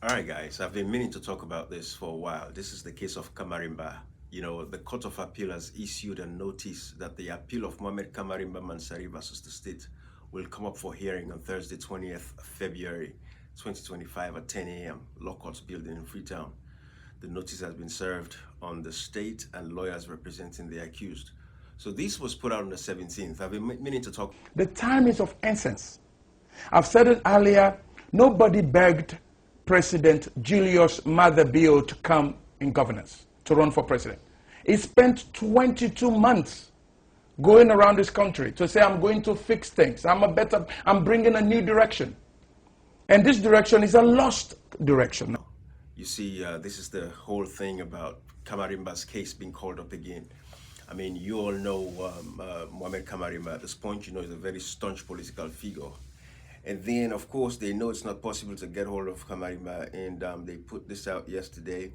All right, guys, I've been meaning to talk about this for a while. This is the case of Kamarainba. The Court of Appeal has issued a notice that the appeal of Mohamed Kamarainba Mansari versus the state will come up for hearing on Thursday, 20th February 2025 at 10 a.m. Law Courts Building in Freetown. The notice has been served on the state and lawyers representing the accused. So this was put out on the 17th. I've been meaning to talk. The time is of essence. I've said it earlier, nobody begged President Julius Maada Bio to come in governance, to run for president. He spent 22 months going around this country to say, I'm going to fix things. I'm bringing a new direction. And this direction is a lost direction. You see, this is the whole thing about Kamarainba's case being called up again. I mean, you all know Mohamed Kamarainba at this point. You know, he's a very staunch political figure. And then, of course, they know it's not possible to get hold of Kamarainba, and they put this out yesterday,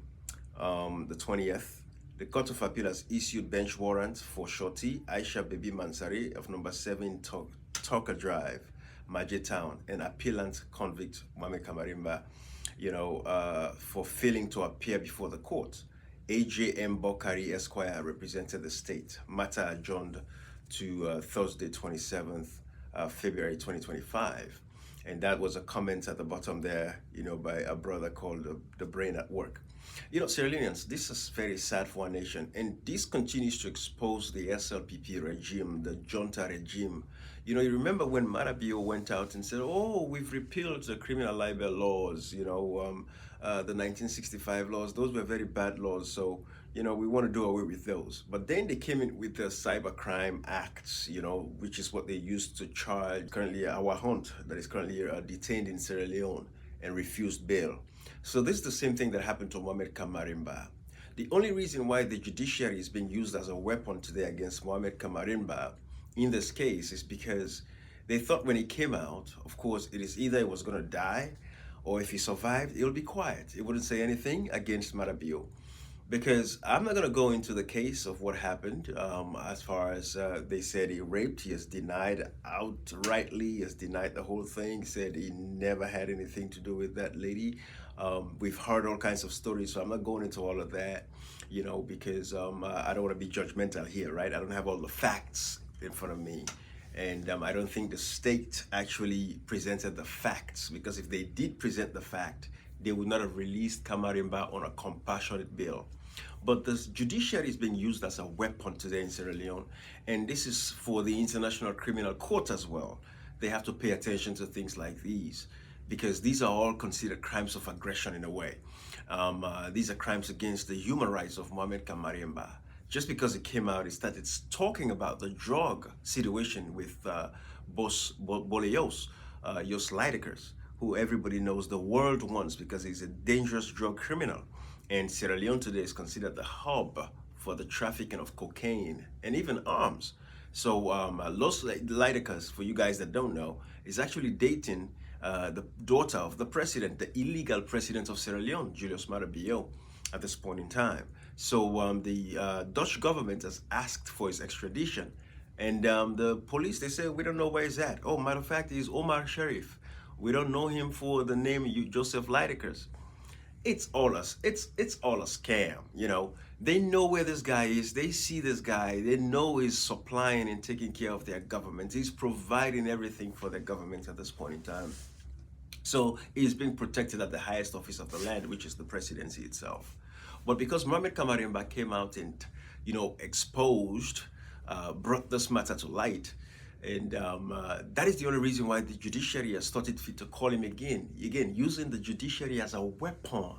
the 20th. The Court of Appeal has issued bench warrants for Shorty Aisha Baby Mansari of number 7 Talker Drive, Maje Town, and appellant convict Mohamed Kamarainba, for failing to appear before the court. AJM Bokari Esquire represented the state. Matter adjourned to Thursday, 27th February 2025. And that was a comment at the bottom there, by a brother called the Brain at Work. Sierra Leoneans, this is very sad for our nation. And this continues to expose the SLPP regime, the junta regime. You remember when Maada Bio went out and said, oh, we've repealed the criminal libel laws, the 1965 laws. Those were very bad laws. So, we want to do away with those. But then they came in with the Cybercrime Acts, which is what they used to charge currently our hunt that is currently detained in Sierra Leone and refused bail. So this is the same thing that happened to Mohamed Kamarainba. The only reason why the judiciary is being used as a weapon today against Mohamed Kamarainba in this case is because they thought when he came out, of course, it is either he was going to die or if he survived, he'll be quiet. He wouldn't say anything against Maada Bio. Because I'm not going to go into the case of what happened as far as they said he raped. He has denied outrightly, he has denied the whole thing, said he never had anything to do with that lady. We've heard all kinds of stories, so I'm not going into all of that, because I don't want to be judgmental here, right? I don't have all the facts in front of me. And I don't think the state actually presented the facts, because if they did present the fact, they would not have released Kamarainba on a compassionate bail. But the judiciary is being used as a weapon today in Sierra Leone, and this is for the International Criminal Court as well. They have to pay attention to things like these, because these are all considered crimes of aggression in a way. These are crimes against the human rights of Mohamed Kamarainba. Just because it came out, he started talking about the drug situation with Bos Boleos, Jos Leidekers, who everybody knows the world wants because he's a dangerous drug criminal. And Sierra Leone today is considered the hub for the trafficking of cocaine and even arms. So Los Leidekers, for you guys that don't know, is actually dating the daughter of the president, the illegal president of Sierra Leone, Julius Maada Bio, at this point in time. So the Dutch government has asked for his extradition. And the police, they say, we don't know where he's at. Oh, matter of fact, he's Omar Sharif. We don't know him for the name Joseph Leidekers. It's all a scam, They know where this guy is. They see this guy. They know he's supplying and taking care of their government. He's providing everything for their government at this point in time. So he's being protected at the highest office of the land, which is the presidency itself. But because Mohamed Kamarainba came out and, exposed, brought this matter to light, and that is the only reason why the judiciary has thought it fit to call him again, using the judiciary as a weapon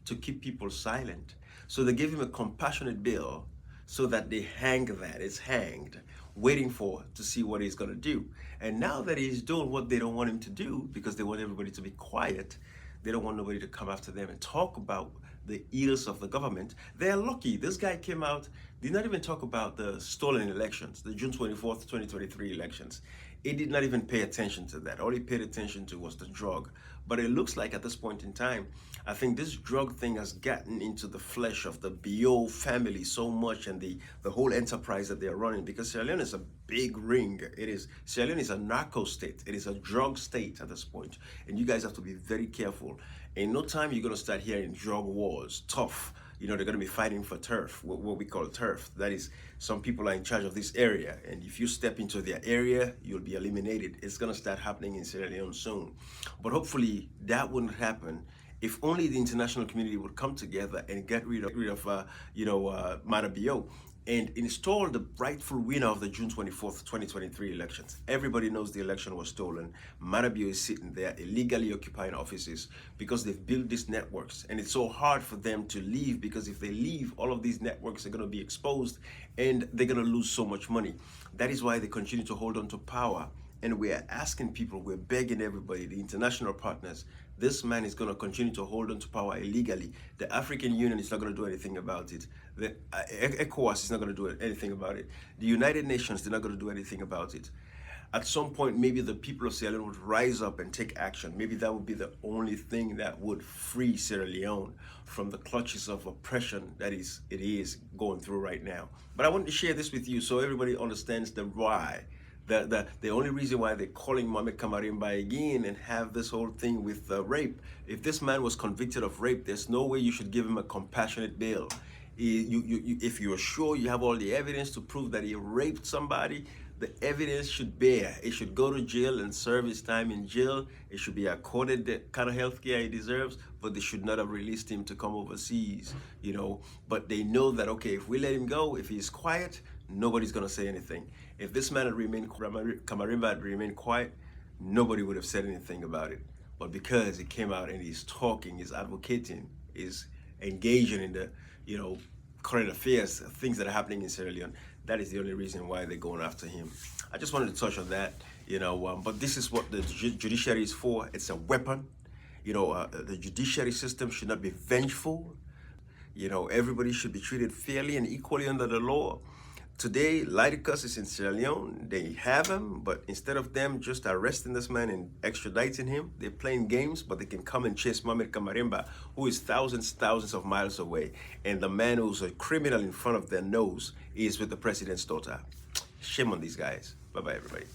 to keep people silent. So they gave him a compassionate bail so that they hang that. It's hanged, waiting to see what he's going to do. And now that he's doing what they don't want him to do, because they want everybody to be quiet, they don't want nobody to come after them and talk about the ills of the government. They're lucky. This guy came out, did not even talk about the stolen elections, the June 24th, 2023 elections. He did not even pay attention to that. All he paid attention to was the drug. But it looks like at this point in time, I think this drug thing has gotten into the flesh of the Bio family so much, and the whole enterprise that they're running, because Sierra Leone is a big ring. Sierra Leone is a narco state. It is a drug state at this point. And you guys have to be very careful. In no time, you're going to start hearing drug wars, tough. They're going to be fighting for turf, what we call turf. That is, some people are in charge of this area, and if you step into their area, you'll be eliminated. It's going to start happening in Sierra Leone soon. But hopefully, that wouldn't happen if only the international community would come together and get rid of Marabio and install the rightful winner of the June 24th, 2023 elections. Everybody knows the election was stolen. Marabio is sitting there illegally occupying offices because they've built these networks, and it's so hard for them to leave, because if they leave, all of these networks are going to be exposed and they're going to lose so much money. That is why they continue to hold on to power. And we're asking people, we're begging everybody, the international partners, this man is going to continue to hold on to power illegally. The African Union is not going to do anything about it. The ECOWAS is not going to do anything about it. The United Nations, they're not going to do anything about it. At some point, maybe the people of Sierra Leone would rise up and take action. Maybe that would be the only thing that would free Sierra Leone from the clutches of oppression that it is going through right now. But I want to share this with you so everybody understands the why. The only reason why they're calling Mohamed Kamarainba again and have this whole thing with rape. If this man was convicted of rape, there's no way you should give him a compassionate bail. If you're sure you have all the evidence to prove that he raped somebody, the evidence should bear. He should go to jail and serve his time in jail. It should be accorded the kind of health care he deserves, but they should not have released him to come overseas, But they know that, okay, if we let him go, if he's quiet, nobody's going to say anything. If this man had remained, Kamarainba had remained quiet, nobody would have said anything about it. But because he came out and he's talking, he's advocating, he's engaging in the, current affairs, things that are happening in Sierra Leone, that is the only reason why they're going after him. I just wanted to touch on that, but this is what the judiciary is for. It's a weapon. The judiciary system should not be vengeful. Everybody should be treated fairly and equally under the law. Today, Lyticus is in Sierra Leone. They have him, but instead of them just arresting this man and extraditing him, they're playing games, but they can come and chase Mohamed Kamarainba, who is thousands of miles away. And the man who's a criminal in front of their nose is with the president's daughter. Shame on these guys. Bye-bye, everybody.